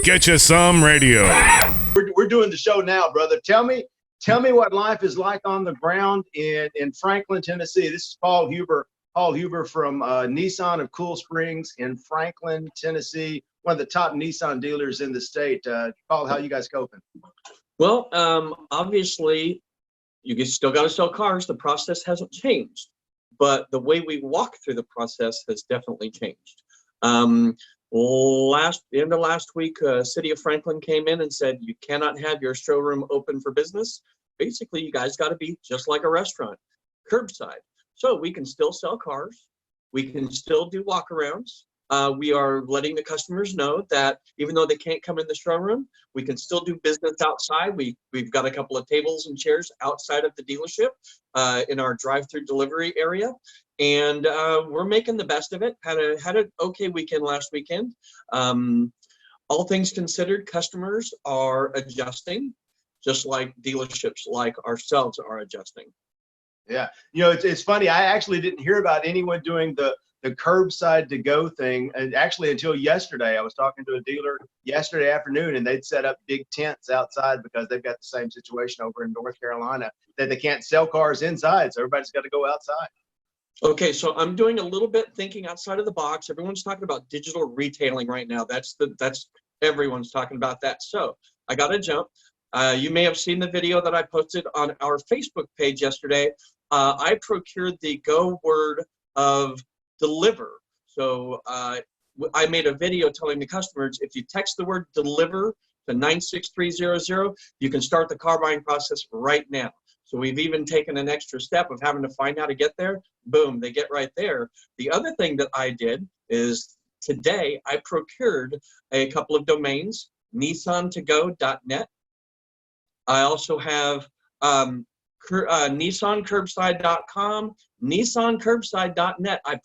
Get You Some Radio. We're doing the show now, brother. Tell me what life is like on the ground in Franklin, Tennessee. This is Paul Huber. Paul Huber from Nissan of Cool Springs in Franklin, Tennessee. One of the top Nissan dealers in the state. Paul, how you guys coping? Well, obviously, you still got to sell cars. The process hasn't changed, but the way we walk through the process has definitely changed. End of last week, City of Franklin came in and said you cannot have your showroom open for business. Basically, you guys got to be just like a restaurant, curbside. So we can still sell cars. We can still do walkarounds. We are letting the customers know that even though they can't come in the showroom, we can still do business outside. We've got a couple of tables and chairs outside of the dealership in our drive-through delivery area, and we're making the best of it. Had an okay weekend last weekend. All things considered, customers are adjusting, just like dealerships like ourselves are adjusting. Yeah, it's funny. I actually didn't hear about anyone doing the curbside to go thing, and actually until yesterday. I was talking to a dealer yesterday afternoon, and they'd set up big tents outside because they've got the same situation over in North Carolina that they can't sell cars inside, so everybody's got to go outside. Okay, so I'm doing a little bit thinking outside of the box. Everyone's talking about digital retailing right now. That's everyone's talking about that. So I got to jump. You may have seen the video that I posted on our Facebook page yesterday. I procured the Go word of deliver. So I made a video telling the customers, if you text the word deliver to 96300, you can start the car buying process right now. So we've even taken an extra step of having to find how to get there. Boom, they get right there. The other thing that I did is today I procured a couple of domains, nissantogo.net. I also have nissancurbside.com, nissancurbside.net. I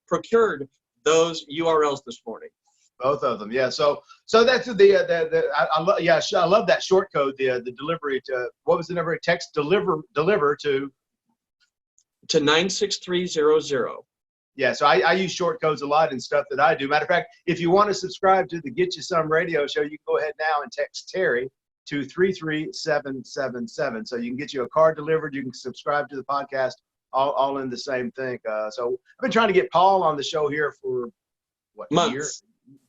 procured those URLs this morning. Both of them, yeah. So that's I love that short code. The delivery to, what was the number? Text deliver to 96300. Yeah, so I use short codes a lot in stuff that I do. Matter of fact, if you want to subscribe to the Get You Some radio show, you can go ahead now and text Terry to 33777. So you can get you a car delivered. You can subscribe to the podcast, all in the same thing. So I've been trying to get Paul on the show here for what, months.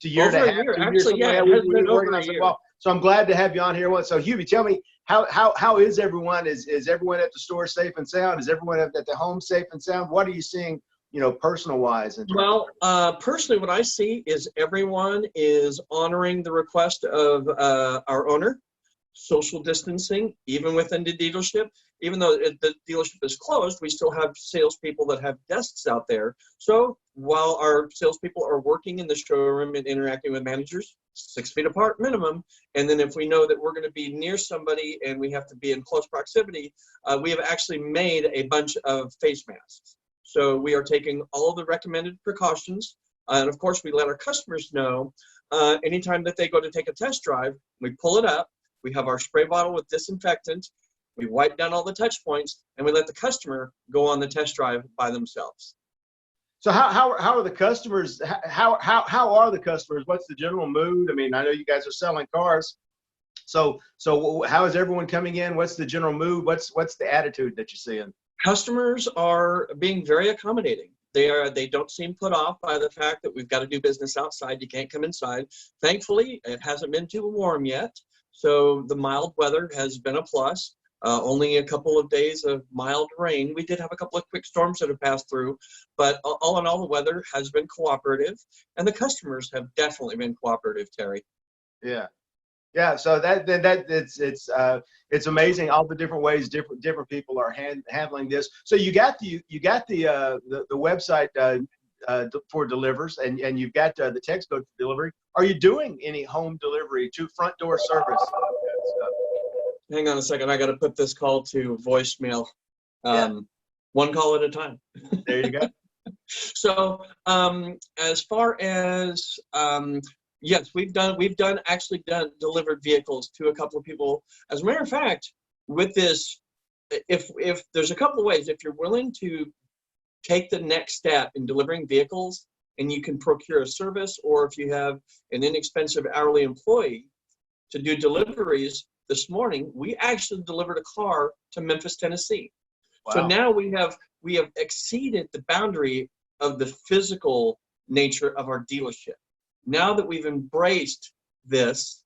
A year and a half. Actually, yeah, it has been over a year. Well, so I'm glad to have you on here. So Hubie, tell me, how is everyone? Is everyone at the store safe and sound? Is everyone at the home safe and sound? What are you seeing, personal wise? Well, personally, what I see is everyone is honoring the request of our owner. Social distancing, even within the dealership. Even though the dealership is closed, we still have salespeople that have desks out there. So while our salespeople are working in the showroom and interacting with managers, 6 feet apart minimum. And then if we know that we're going to be near somebody and we have to be in close proximity, we have actually made a bunch of face masks. So we are taking all of the recommended precautions. And of course, we let our customers know anytime that they go to take a test drive, we pull it up. We have our spray bottle with disinfectant. We wipe down all the touch points, and we let the customer go on the test drive by themselves. So how are the customers? How are the customers? What's the general mood? I mean, I know you guys are selling cars. So how is everyone coming in? What's the general mood? What's the attitude that you're seeing? Customers are being very accommodating. They don't seem put off by the fact that we've got to do business outside. You can't come inside. Thankfully, it hasn't been too warm yet. So the mild weather has been a plus. Only a couple of days of mild rain. We did have a couple of quick storms that have passed through, but all in all, the weather has been cooperative, and the customers have definitely been cooperative, Terry. Yeah. So it's amazing all the different ways different people are handling this. So you got the website for delivers, and you've got the text code for delivery. Are you doing any home delivery to front door service? Hang on a second. I got to put this call to voicemail. One call at a time. There you go. So as far as yes, we've actually done delivered vehicles to a couple of people. As a matter of fact, with this, if there's a couple of ways, if you're willing to take the next step in delivering vehicles and you can procure a service, or if you have an inexpensive hourly employee to do deliveries. This morning, we actually delivered a car to Memphis, Tennessee. Wow. So now we have exceeded the boundary of the physical nature of our dealership. Now that we've embraced this,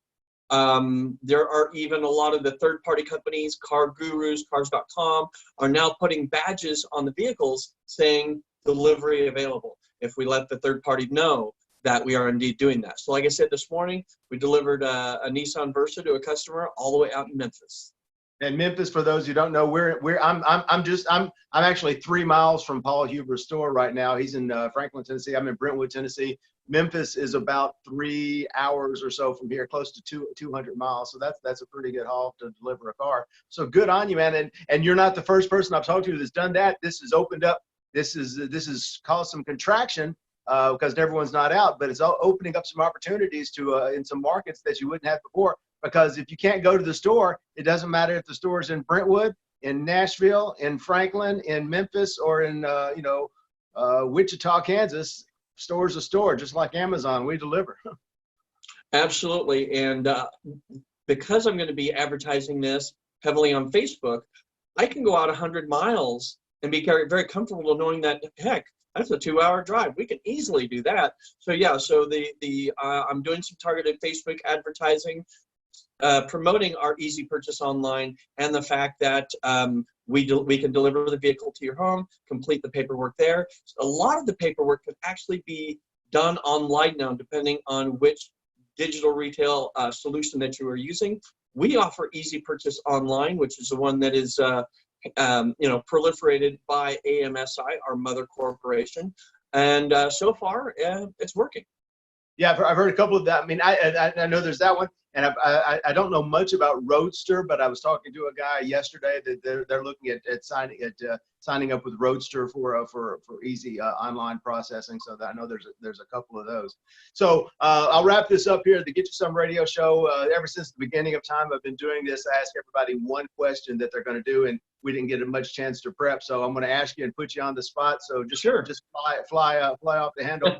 there are even a lot of the third-party companies, car gurus, cars.com, are now putting badges on the vehicles saying delivery available, if we let the third party know that we are indeed doing that. So like I said this morning, we delivered a Nissan Versa to a customer all the way out in Memphis. And Memphis, for those who don't know, I'm actually 3 miles from Paul Huber's store right now. He's in Franklin, Tennessee. I'm in Brentwood, Tennessee. Memphis is about 3 hours or so from here, close to 200 miles. So that's a pretty good haul to deliver a car. So good on you, man. And you're not the first person I've talked to that's done that. This has opened up. This has caused some contraction because everyone's not out, but it's opening up some opportunities to in some markets that you wouldn't have before. Because if you can't go to the store, it doesn't matter if the store is in Brentwood, in Nashville, in Franklin, in Memphis, or in Wichita, Kansas. Store's a store, just like Amazon. We deliver. Absolutely, and because I'm going to be advertising this heavily on Facebook, I can go out 100 miles and be very, very comfortable knowing that, heck, that's a 2-hour drive. We can easily do that. So yeah, so I'm doing some targeted Facebook advertising, promoting our easy purchase online, and the fact that we can deliver the vehicle to your home, complete the paperwork there. So a lot of the paperwork can actually be done online now, depending on which digital retail solution that you are using. We offer easy purchase online, which is the one that is proliferated by AMSI, our mother corporation, and so far it's working. Yeah, I've heard a couple of that. I mean, I know there's that one, and I don't know much about Roadster, but I was talking to a guy yesterday that they're looking at signing up with Roadster for easy online processing. So that I know there's a couple of those. So I'll wrap this up here. The Get You Some Radio Show. Ever since the beginning of time, I've been doing this. I ask everybody one question that they're going to do, and we didn't get much chance to prep. So I'm going to ask you and put you on the spot. So just fly off the handle.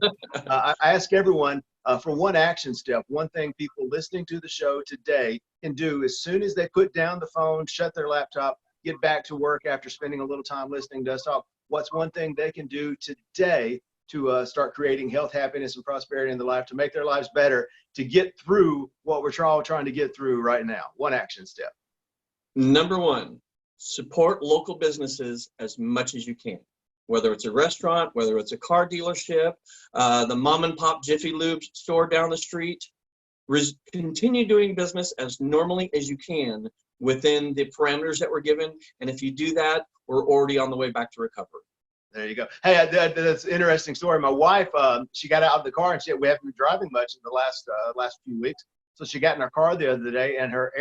I ask everyone for one action step, one thing people listening to the show today can do as soon as they put down the phone, shut their laptop, get back to work after spending a little time listening to us talk. What's one thing they can do today to start creating health, happiness, and prosperity in their life, to make their lives better, to get through what we're all trying to get through right now? One action step. Number one, support local businesses as much as you can. Whether it's a restaurant, whether it's a car dealership, the mom and pop Jiffy Lube store down the street, continue doing business as normally as you can within the parameters that we're given. And if you do that, we're already on the way back to recovery. There you go. Hey, that's an interesting story. My wife, she got out of the car, and we haven't been driving much in the last few weeks. So she got in her car the other day, and her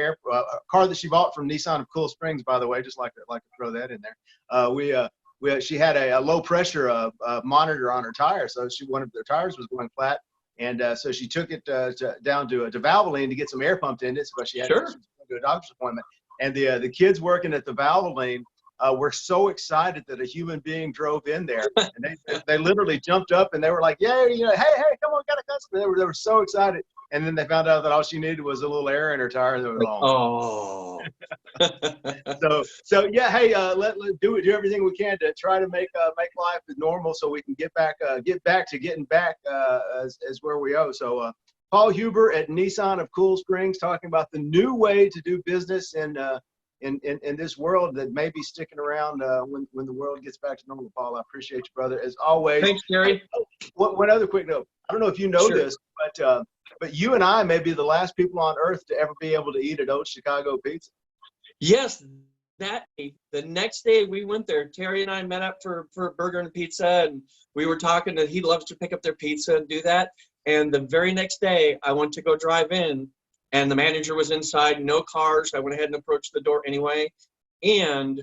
car that she bought from Nissan of Cool Springs, by the way, just like to throw that in there. She had a low pressure monitor on her tire, so one of the tires was going flat, and so she took it down to Valvoline to get some air pumped in it. So she had to go to a doctor's appointment, and the kids working at the Valvoline were so excited that a human being drove in there, and they literally jumped up and they were like, "Yeah, hey, come on, got a customer!" They were so excited, and then they found out that all she needed was a little air in her tire, and they were like, oh. So yeah, hey, let do everything we can to try to make life normal, so we can get back to getting back as where we owe. So Paul Huber at Nissan of Cool Springs talking about the new way to do business in this world that may be sticking around when the world gets back to normal. Paul, I appreciate you, brother, as always. Thanks, Gary. One other quick note. I don't know if you know this, but you and I may be the last people on earth to ever be able to eat at Old Chicago Pizza. Yes, the next day we went there. Terry and I met up for burger and pizza, and we were talking that he loves to pick up their pizza and do that. And the very next day, I went to go drive in, and the manager was inside, no cars. I went ahead and approached the door anyway, and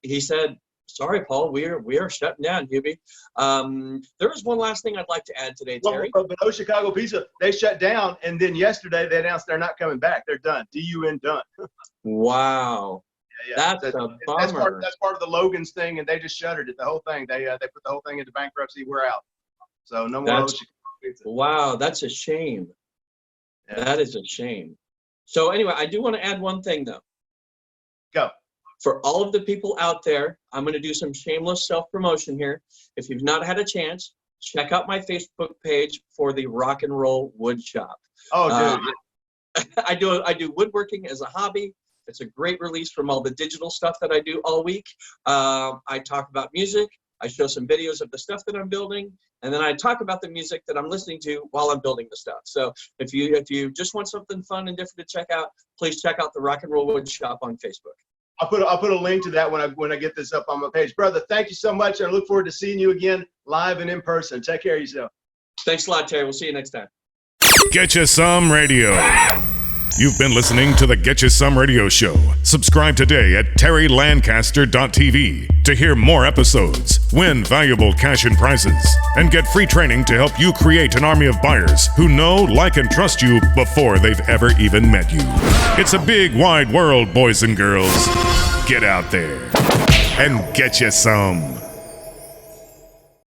he said, "Sorry, Paul, we are shutting down, Hubie." There was one last thing I'd like to add today, Terry. But Old Chicago Pizza, they shut down, and then yesterday they announced they're not coming back. They're done. DUN done. Wow. Yeah. That's a bummer. That's part of the Logan's thing, and they just shuttered it. The whole thing. They put the whole thing into bankruptcy. We're out. So no more That's, old Chicago pizza. wow, that's a shame. Yeah. That is a shame. So anyway, I do want to add one thing though. Go. For all of the people out there, I'm going to do some shameless self-promotion here. If you've not had a chance, check out my Facebook page for the Rock and Roll Wood Shop. Oh, dude. I do woodworking as a hobby. It's a great release from all the digital stuff that I do all week. I talk about music. I show some videos of the stuff that I'm building, and then I talk about the music that I'm listening to while I'm building the stuff. So if you just want something fun and different to check out, please check out the Rock and Roll Wood Shop on Facebook. I'll put a link to that when I get this up on my page. Brother, thank you so much. I look forward to seeing you again live and in person. Take care of yourself. Thanks a lot, Terry. We'll see you next time. Get You Some Radio. You've been listening to the Get You Some Radio Show. Subscribe today at terrylancaster.tv to hear more episodes, win valuable cash and prizes, and get free training to help you create an army of buyers who know, like, and trust you before they've ever even met you. It's a big, wide world, boys and girls. Get out there and get you some.